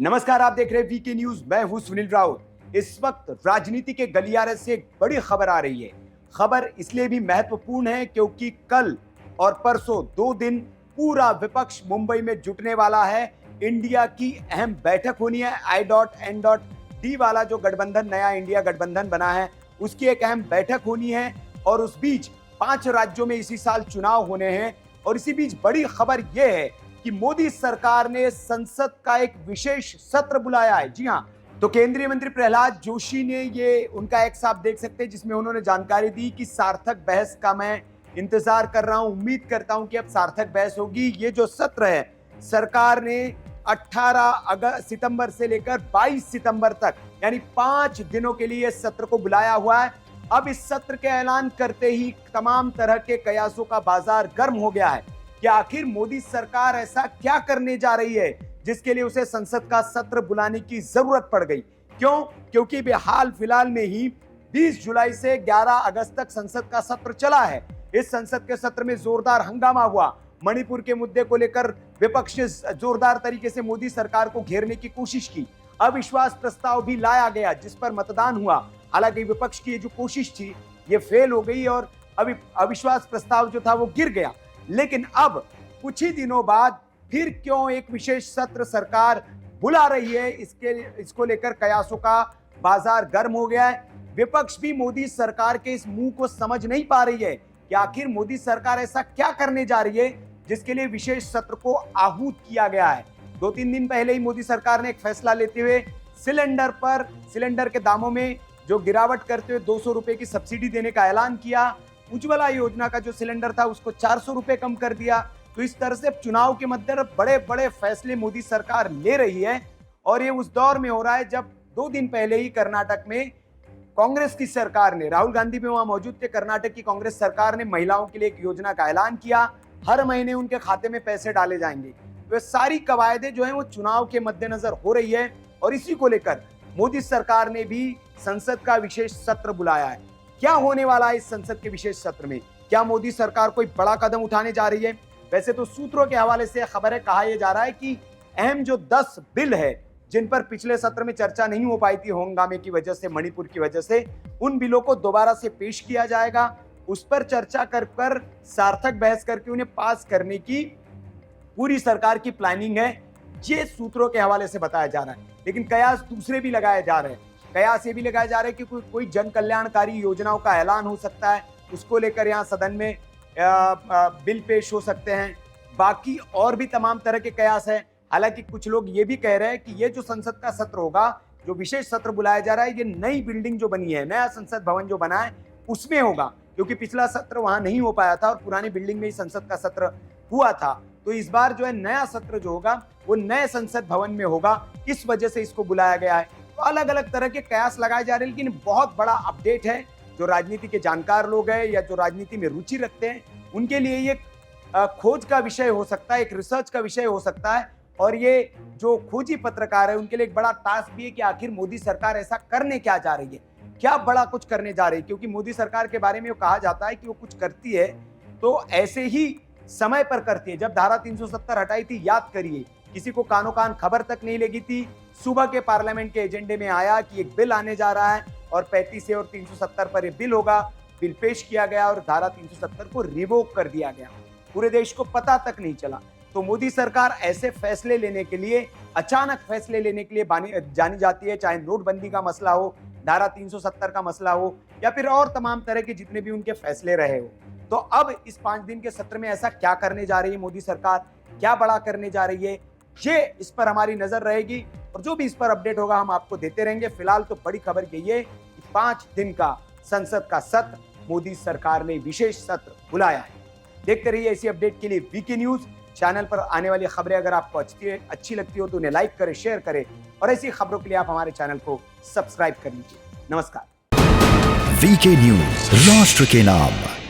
नमस्कार, आप देख रहे हैं वीके न्यूज। मैं हूं सुनील राउत। इस वक्त राजनीति के गलियारे से एक बड़ी खबर आ रही है। खबर इसलिए भी महत्वपूर्ण है क्योंकि कल और परसों 2 दिन पूरा विपक्ष मुंबई में जुटने वाला है। इंडिया की अहम बैठक होनी है। I.N.D वाला जो गठबंधन, नया इंडिया गठबंधन बना है, उसकी एक अहम बैठक होनी है और उस बीच 5 राज्यों में इसी साल चुनाव होने हैं। और इसी बीच बड़ी खबर यह है कि मोदी सरकार ने संसद का एक विशेष सत्र बुलाया है। जी हां, तो केंद्रीय मंत्री प्रहलाद जोशी ने ये उनका एक्स आप देख सकते हैं, जिसमें उन्होंने जानकारी दी कि सार्थक बहस का मैं इंतजार कर रहा हूं। उम्मीद करता हूं कि अब सार्थक बहस होगी। ये जो सत्र है, सरकार ने 18 सितंबर से लेकर 22 सितंबर तक यानी 5 दिनों के लिए इस सत्र को बुलाया हुआ है। अब इस सत्र के ऐलान करते ही तमाम तरह के कयासों का बाजार गर्म हो गया है कि आखिर मोदी सरकार ऐसा क्या करने जा रही है जिसके लिए उसे संसद का सत्र बुलाने की जरूरत पड़ गई। क्यों? क्योंकि हाल फिलहाल में ही 20 जुलाई से 11 अगस्त तक संसद का सत्र चला है। इस संसद के सत्र में जोरदार हंगामा हुआ। मणिपुर के मुद्दे को लेकर विपक्ष ने जोरदार तरीके से मोदी सरकार को घेरने की कोशिश की। अविश्वास प्रस्ताव भी लाया गया जिस पर मतदान हुआ। हालांकि विपक्ष की ये जो कोशिश थी ये फेल हो गई और अविश्वास प्रस्ताव जो था वो गिर गया। लेकिन अब कुछ ही दिनों बाद फिर क्यों एक विशेष सत्र सरकार बुला रही है, इसको लेकर कयासों का बाजार गर्म हो गया है। विपक्ष भी मोदी सरकार के इस मुंह को समझ नहीं पा रही है कि आखिर मोदी सरकार ऐसा क्या करने जा रही है जिसके लिए विशेष सत्र को आहूत किया गया है। 2-3 दिन पहले ही मोदी सरकार ने एक फैसला लेते हुए सिलेंडर के दामों में जो गिरावट करते हुए 200 रुपए की सब्सिडी देने का ऐलान किया। उज्ज्वला योजना का जो सिलेंडर था उसको 400 रुपए कम कर दिया। तो इस तरह से चुनाव के मद्देनजर बड़े बड़े फैसले मोदी सरकार ले रही है। और ये उस दौर में हो रहा है जब 2 दिन पहले ही कर्नाटक में कांग्रेस की सरकार ने, राहुल गांधी भी वहां मौजूद थे, कर्नाटक की कांग्रेस सरकार ने महिलाओं के लिए एक योजना का ऐलान किया। हर महीने उनके खाते में पैसे डाले जाएंगे। तो सारी कवायदें जो है वो चुनाव के मद्देनजर हो रही है और इसी को लेकर मोदी सरकार ने भी संसद का विशेष सत्र बुलाया है। क्या होने वाला है इस संसद के विशेष सत्र में? क्या मोदी सरकार कोई बड़ा कदम उठाने जा रही है? वैसे तो सूत्रों के हवाले से खबर है, कहा यह जा रहा है कि अहम जो 10 बिल है जिन पर पिछले सत्र में चर्चा नहीं हो पाई थी हंगामे की वजह से, मणिपुर की वजह से, उन बिलों को दोबारा से पेश किया जाएगा। उस पर चर्चा कर सार्थक बहस करके उन्हें पास करने की पूरी सरकार की प्लानिंग है। ये सूत्रों के हवाले से बताया जा रहा है। लेकिन कयास दूसरे भी लगाए जा रहे हैं। कयास ये भी लगाया जा रहा है कि कोई जन कल्याणकारी योजनाओं का ऐलान हो सकता है, उसको लेकर यहाँ सदन में बिल पेश हो सकते हैं। बाकी और भी तमाम तरह के कयास है। हालांकि कुछ लोग ये भी कह रहे हैं कि ये जो संसद का सत्र होगा, जो विशेष सत्र बुलाया जा रहा है, ये नई बिल्डिंग जो बनी है, नया संसद भवन जो बना है, उसमें होगा। क्योंकि पिछला सत्र वहां नहीं हो पाया था और पुरानी बिल्डिंग में ही संसद का सत्र हुआ था। तो इस बार जो है नया सत्र जो होगा वो नए संसद भवन में होगा। इस वजह से इसको बुलाया गया है। तो अलग अलग तरह के कयास लगाए जा रहे हैं। लेकिन बहुत बड़ा अपडेट है, जो राजनीति के जानकार लोग हैं या जो राजनीति में रुचि रखते हैं उनके लिए ये खोज का विषय हो सकता है, एक रिसर्च का विषय हो सकता है। और ये जो खोजी पत्रकार है उनके लिए एक बड़ा टास्क भी है कि आखिर मोदी सरकार ऐसा करने क्या जा रही है, क्या बड़ा कुछ करने जा रही है। क्योंकि मोदी सरकार के बारे में वो कहा जाता है कि वो कुछ करती है तो ऐसे ही समय पर करती है। जब धारा 370 हटाई थी, याद करिए, किसी को कानो कान खबर तक नहीं लगी थी। सुबह के पार्लियामेंट के एजेंडे में आया कि एक बिल आने जा रहा है और 35 से और 370 पर यह बिल होगा। बिल पेश किया गया और धारा 370 को रिवोक कर दिया गया। पूरे देश को पता तक नहीं चला। तो मोदी सरकार ऐसे फैसले लेने के लिए, अचानक फैसले लेने के लिए जानी जाती है। चाहे नोटबंदी का मसला हो, धारा 370 का मसला हो या फिर और तमाम तरह के जितने भी उनके फैसले रहे हो। तो अब इस 5 दिन के सत्र में ऐसा क्या करने जा रही है मोदी सरकार, क्या बड़ा करने जा रही है, ये इस पर हमारी नजर रहेगी। और जो भी इस पर अपडेट होगा हम आपको देते रहेंगे। फिलहाल तो बड़ी खबर यही है कि 5 दिन का संसद का सत्र मोदी सरकार ने विशेष सत्र बुलाया है। देखते रहिए इसी अपडेट के लिए वीके न्यूज। चैनल पर आने वाली खबरें अगर आपको अच्छी लगती हो तो उन्हें लाइक करें, शेयर करें और ऐसी खबरों के लिए आप हमारे चैनल को सब्सक्राइब कर लीजिए। नमस्कार। वीके न्यूज, राष्ट्र के नाम।